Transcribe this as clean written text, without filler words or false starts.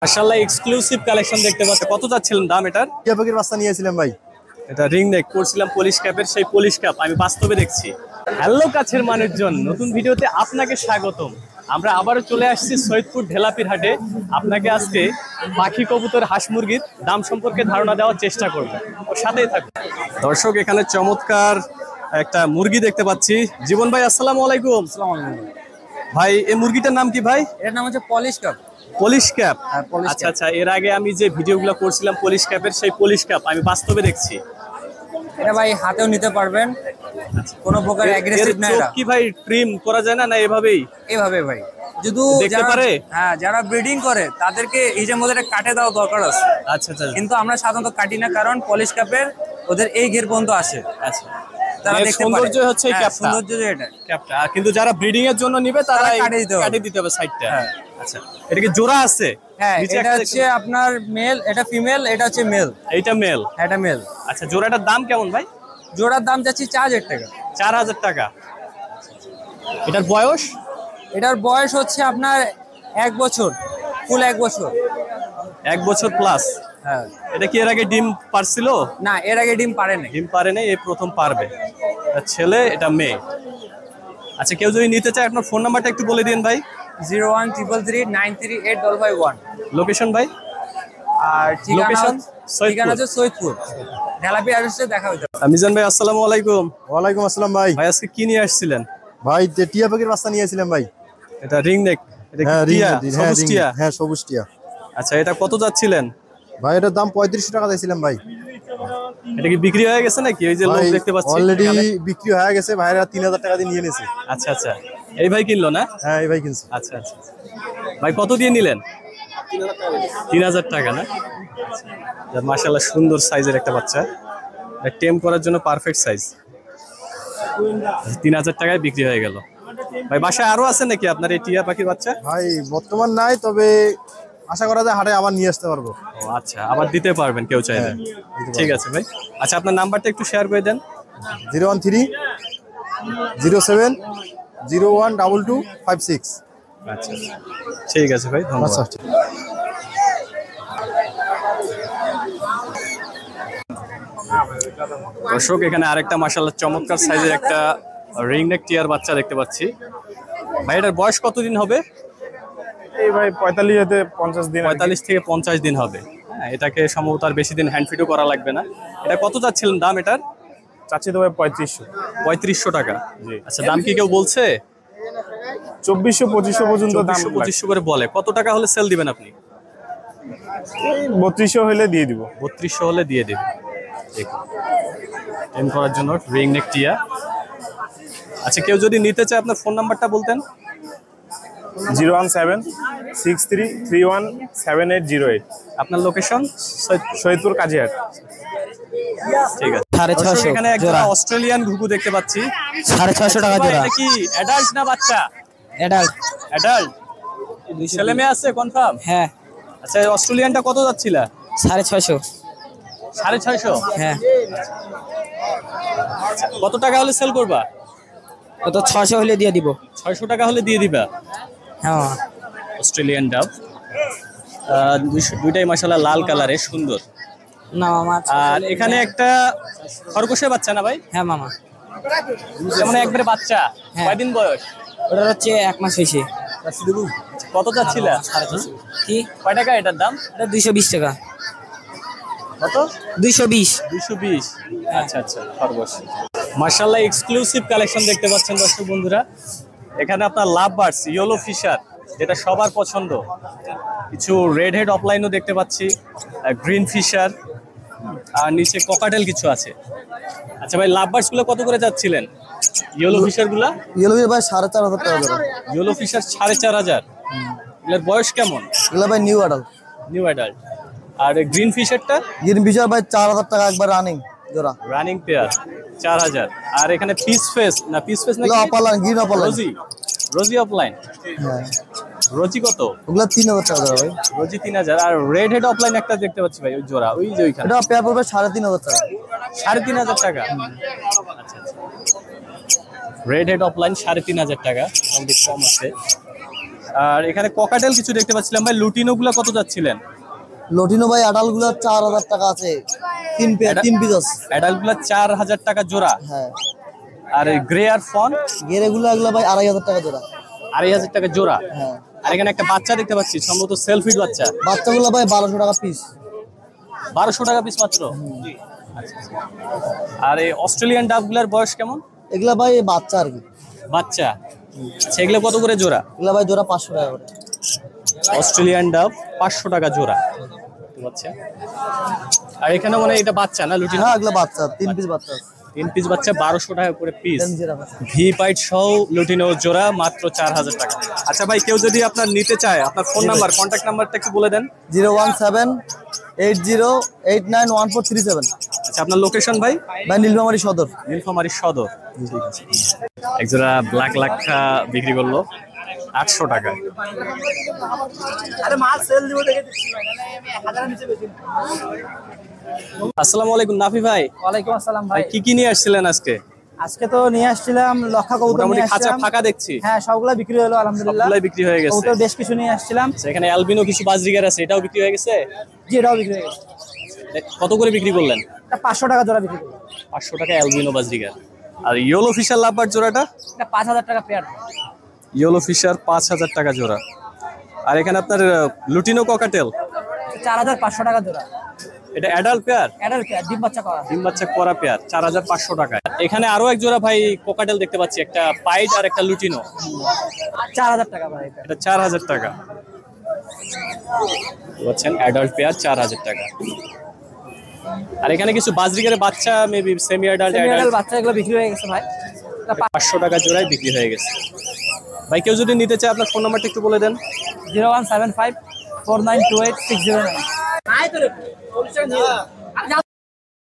মাশাআল্লাহ exclusive collection দেখতে পাচ্ছেন। কত যাচ্ছিলেন দাম এটার? টিয়া পাখির বাচ্চা নিয়েছিলাম ভাই। এটা রিং নেক করছিলাম পলিশ ক্যাপের, সেই পলিশ ক্যাপ আমি বাস্তবে দেখছি। হ্যালো কাছের মানুষজন, নতুন ভিডিওতে আপনাকে স্বাগতম। আমরা আবারও চলে আসছি সৈয়দপুর ঢেলাপির হাটে। আপনাকে আজকে পাখি, কবুতর, হাঁস মুরগির দাম সম্পর্কে ধারণা দেওয়ার চেষ্টা করব, ওর সাথেই থাকুন। দর্শক, এখানে চমৎকার একটা মুরগি দেখতে পাচ্ছি। জীবন ভাই, আসসালামু আলাইকুম। ভাই, এই মুরগিটার নাম কি ভাই? এর নাম হচ্ছে polish cap. Polish cap, polish আচ্ছা আচ্ছা। এর আগে আমি যে ভিডিওগুলো করছিলাম পলিশ ক্যাপের, সেই পলিশ ক্যাপ আমি বাস্তবে দেখছি। এটা ভাই হাতেও নিতে পারবেন, কোনো প্রকার অ্যাগ্রেসিভ না। এটা কি ভাই ট্রিম করা যায় না, না এভাবেই? এভাবে ভাই, যদি দেখতে পারে। হ্যাঁ, যারা ব্রিডিং করে তাদেরকে এই যে মধ্যে কাটে দেওয়া দরকার আছে। আচ্ছা আচ্ছা। কিন্তু আমরা সাধারণত কাটি না, কারণ পলিশ ক্যাপের ওদের এই ঘের পর্যন্ত আসে। আচ্ছা, তারা দেখতে পারে। সৌন্দর্য হচ্ছে এই ক্যাপটা, সৌন্দর্য এটা ক্যাপটা। কিন্তু যারা ব্রিডিং এর জন্য নিবে তারা কাটে দিতে হবে সাইডটা। আচ্ছা, এটা কি জোড়া আছে? হ্যাঁ, এটা হচ্ছে আপনার মেল, এটা ফিমেল, এটা হচ্ছে মেল। এইটা মেল, এটা মেল। আচ্ছা, জোড়াটার দাম কেমন ভাই? জোড়ার দাম যাচ্ছে 4000 টাকা। 4000 টাকা। এটার বয়স? এটার বয়স হচ্ছে আপনার 1 বছর, ফুল 1 বছর। 1 বছর প্লাস। হ্যাঁ। এটা কি এর আগে ডিম পারছিল? না, এর আগে ডিম পারে না। ডিম পারে নাই, এই প্রথম পারবে। এটা ছেলে, এটা মেয়ে। আচ্ছা, কেউ যদি নিতে চায় আপনার ফোন নাম্বারটা একটু বলে দিন ভাই। 01333938551। লোকেশন ভাই? আর লোকেশন ঠিকানা হচ্ছে সৈয়দপুর ঢেলাপি অ্যাড্রেসে দেখা হইতে পারে। মিজান ভাই, আসসালামু আলাইকুম। ওয়ালাইকুম আসসালাম ভাই। ভাই, আজকে কি নিয়ে আসছিলেন? ভাই টিয়া পাখির বাচ্চা নিয়েছিলাম ভাই। এটা রিং নেক, এটা কি হ্যাঁ টিয়া? সবুজ টিয়া। টিয়া? হ্যাঁ সবুজ টিয়া। আচ্ছা, এটা কত যাচ্ছিলেন? ভাই এটার দাম 3500 টাকা দিয়েছিলাম ভাই। এটা কি বিক্রি হয়ে গেছে নাকি? ওই যে লোক দেখতে পাচ্ছি অলরেডি বিক্রি হয়ে গেছে, ভাইরা 3000 টাকা দিয়ে নিয়ে নিয়েছে। আচ্ছা আচ্ছা, এই ভাই কিনলো না? হ্যাঁ এই ভাই কিনছে। আচ্ছা আচ্ছা। ভাই কত দিয়ে নিলেন? 3000 টাকা না? মাশাআল্লাহ, সুন্দর সাইজের একটা বাচ্চা, টেম করার জন্য পারফেক্ট সাইজ। 3000 টাকায় বিক্রি হয়ে গেল। ভাই, বাসায় আরো আছে নাকি আপনার এই টিয়া পাখির বাচ্চা? ভাই বর্তমান নাই, তবে আশা করা যায় হাটে আবার নিয়ে আসতে পারবো। ও আচ্ছা, আবার দিতে পারবেন কেউ চাইলে। ঠিক আছে ভাই। আচ্ছা, আপনার নাম্বারটা একটু শেয়ার করে দেন। 01307012256। আচ্ছা, ঠিক আছে ভাই, ধন্যবাদ। দর্শক, এখানে আরেকটা মাশাআল্লাহ চমৎকার সাইজের একটা রিং নেক টিয়ার বাচ্চা দেখতে পাচ্ছি। ভাই, এটার বয়স কতদিন হবে? এই ভাই 45 থেকে 50 দিন। 45 থেকে 50 দিন হবে। হ্যাঁ, এটাকে সম্ভবত আর বেশি দিন হ্যান্ড ফিডও করা লাগবে না। এটা কত যাচ্ছিলেন দাম এটার? চাচ্ছি তো ভাই 3500। 3500 টাকা। আচ্ছা, দাম কি কেউ বলছে? 2400-2500 পর্যন্ত দাম। 2500 করে বলে। কত টাকা হলে সেল দিবেন আপনি? 3200 হলে দিয়ে দিব। 3200 হলে দিয়ে দেবেন। দেখুন, টেম করার জন্য রিং নেক টিয়া। আচ্ছা, কেউ যদি নিতে চায় আপনার ফোন নাম্বারটা বলতেন। 01763317808। আপনার লোকেশন? সৈয়দপুর কাজিহাট। ঠিক আছে। 650 এখানে একটা অস্ট্রেলিয়ান ঘুঘু দেখতে পাচ্ছি। 650 টাকা জোড়া। এটা কি অ্যাডাল্ট না বাচ্চা? অ্যাডাল্ট। অ্যাডাল্ট। ছেলে মেয়ে আছে কনফার্ম? হ্যাঁ। আচ্ছা, অস্ট্রেলিয়ানটা কত যাচ্ছিল? 650। 650? হ্যাঁ। কত টাকা হলে সেল করবা? কত? 600 হলে দিয়ে দিব। 600 টাকা হলে দিয়ে দিবা? হ্যাঁ। অস্ট্রেলিয়ান ডাব, দুইটাই মাশাআল্লাহ লাল কালারের, সুন্দর। না মামা। আর এখানে একটা খরগোশের বাচ্চা না ভাই? হ্যাঁ মামা। যেমন একবারে বাচ্চা, কয়দিন বয়স? ওটা হচ্ছে 1 মাস হয়েছে। কত যাচ্ছিল? কি কয় টাকা এটার দাম? এটা 220 টাকা। কত? 220। 220। আচ্ছা আচ্ছা, খরগোশ। মাশাআল্লাহ এক্সক্লুসিভ কালেকশন দেখতে পাচ্ছেন দর্শক বন্ধুরা। এখানে আপনার লাভ বার্ডস, ইয়েলো ফিশার, যেটা সবার পছন্দ। কিছু রেড হেড অফলাইনও দেখতে পাচ্ছি, গ্রিন ফিশার, আর নিচে ককাটেল কিছু আছে। আচ্ছা ভাই, লাভ বার্ডস গুলো কত করে যাচ্ছিলেন? ইয়েলো ফিশার গুলা? ইয়েলো ফিশার ভাই 4500 টাকা করে। Yellow fisher 4500। এর বয়স কেমন? এগুলো ভাই নিউ অ্যাডাল্ট। New adult. আর গ্রিন ফিশারটা? গ্রিন ফিশার ভাই 4000 টাকা একবার রানিং জোড়া। Running pair 4000। আর এখানে পিস ফেস না, পিস ফেস নাকি অপালাইন, গ্রিন অপালাইন। রোজি, রোজি অফলাইন। হ্যাঁ। রোজি কত? ওগুলা 3000 টাকা জোড়া ভাই। রোজি 3000। আর রেড হেড অফলাইন একটা দেখতে পাচ্ছি ভাই, ওই জোড়া, ওই যে ওইখানে। এটা পেয়ার পড়বে 3500 টাকা। 3500 টাকা। আচ্ছা আচ্ছা। রেড হেড অফলাইন 3500 টাকা, কম আছে। আর এখানে ককাটেল কিছু দেখতে পাচ্ছিলাম ভাই, লুটিনো গুলা কত যাচ্ছিলেন? লটিনো ভাই আডাল গুলো 4000 টাকা আছে, তিন পিস আছে। অ্যাডাল্ট গুলা 4000 টাকা জোড়া। হ্যাঁ, আর এই গ্রে আর ফন গেরে গুলো এগুলো ভাই 2500 টাকা জোড়া। 2500 টাকা জোড়া। হ্যাঁ, আর এখানে একটা বাচ্চা দেখতে পাচ্ছি, সম্ভবত সেলফিড বাচ্চা। বাচ্চাগুলো ভাই 1200 টাকা পিস। 1200 টাকা পিস মাত্র। আচ্ছা। আর এই অস্ট্রেলিয়ান ডাব গুলার বয়স কেমন? এগুলা ভাই বাচ্চা আর কি। বাচ্চা। আচ্ছা, এগুলো কত করে জোড়া? এগুলা ভাই জোড়া 500 টাকা করে। অস্ট্রেলিয়ান ডাব 500 টাকা জোড়া। ঠিক আছে। আর এখানে মানে এটা বাচ্চা না লুটিনো? হ্যাঁ, এগুলা বাচ্চা, 3 পিস বাচ্চা আছে। 3 পিস বাচ্চা 1200 টাকা করে পিস। ডেঞ্জার আছে। ভি পাইট সহ লুটিনো জোড়া মাত্র 4000 টাকা। আচ্ছা ভাই, কেউ যদি আপনার নিতে চায়, আপনার ফোন নাম্বার, কন্ট্যাক্ট নাম্বারটা একটু বলে দেন। 01780891437। আচ্ছা, আপনার লোকেশন ভাই? ভাই নীলফামারী সদর। নীলফামারী সদর। ঠিক আছে। একজোড়া ব্ল্যাক লাক্ষা বিক্রি করলো 800 টাকা। আসসালামু আলাইকুম নাফি ভাই। ওয়ালাইকুম আসসালাম ভাই। কি কি নিয়ে আসছিলেন আজকে? আজকে তো নিয়ে আসছিলাম লক্ষা কবুতর মোটামুটি নিয়ে খাঁচা আসছিলাম। ফাঁকা দেখছি। হ্যাঁ, সবগুলা বিক্রি হলো আলহামদুলিল্লাহ। সবগুলাই বিক্রি হয়ে গেছে। কবুতর বেশ কিছু নিয়ে আসছিলাম। আচ্ছা, এখানে অ্যালবিনো কিছু বাজরিগার আছে, এটাও বিক্রি হয়ে গেছে? জি, এটাও বিক্রি হয়ে গেছে। কত করে বিক্রি করলেন? এটা 500 টাকা জোড়া বিক্রি করলো। 500 টাকা অ্যালবিনো বাজরিগার। আর ইয়েলো ফিশার লাভবার জোড়াটা? এটা 5000 টাকা পেয়ার। ইয়েলো ফিশার 5000 টাকা জোড়া। আর এখানে আপনার লুটিনো ককাটেল 4500 টাকা জোড়া। এটা অ্যাডাল্ট পেয়ার? অ্যাডাল্ট পেয়ার, ডিম বাচ্চা করা। ডিম বাচ্চা করা পেয়ার 4500 টাকা। এখানে আরো এক জোড়া ভাই কোকাটেল দেখতে পাচ্ছি, একটা পাইট আর একটা লুটিনো। 4000 টাকা ভাই এটা। এটা 4000 টাকা। বুঝছেন, অ্যাডাল্ট পেয়ার 4000 টাকা। আর এখানে কিছু বাজরিগারের বাচ্চা, মেবি সেমি অ্যাডাল্ট অ্যাডাল্ট বাচ্চা এগুলো বিক্রি হয়ে গেছে ভাই। 500 টাকা জোড়ায় বিক্রি হয়ে গেছে। ভাই কেউ যদি নিতে চায়, আপনার ফোন নাম্বারটা একটু বলে দেন। 0175492860 9।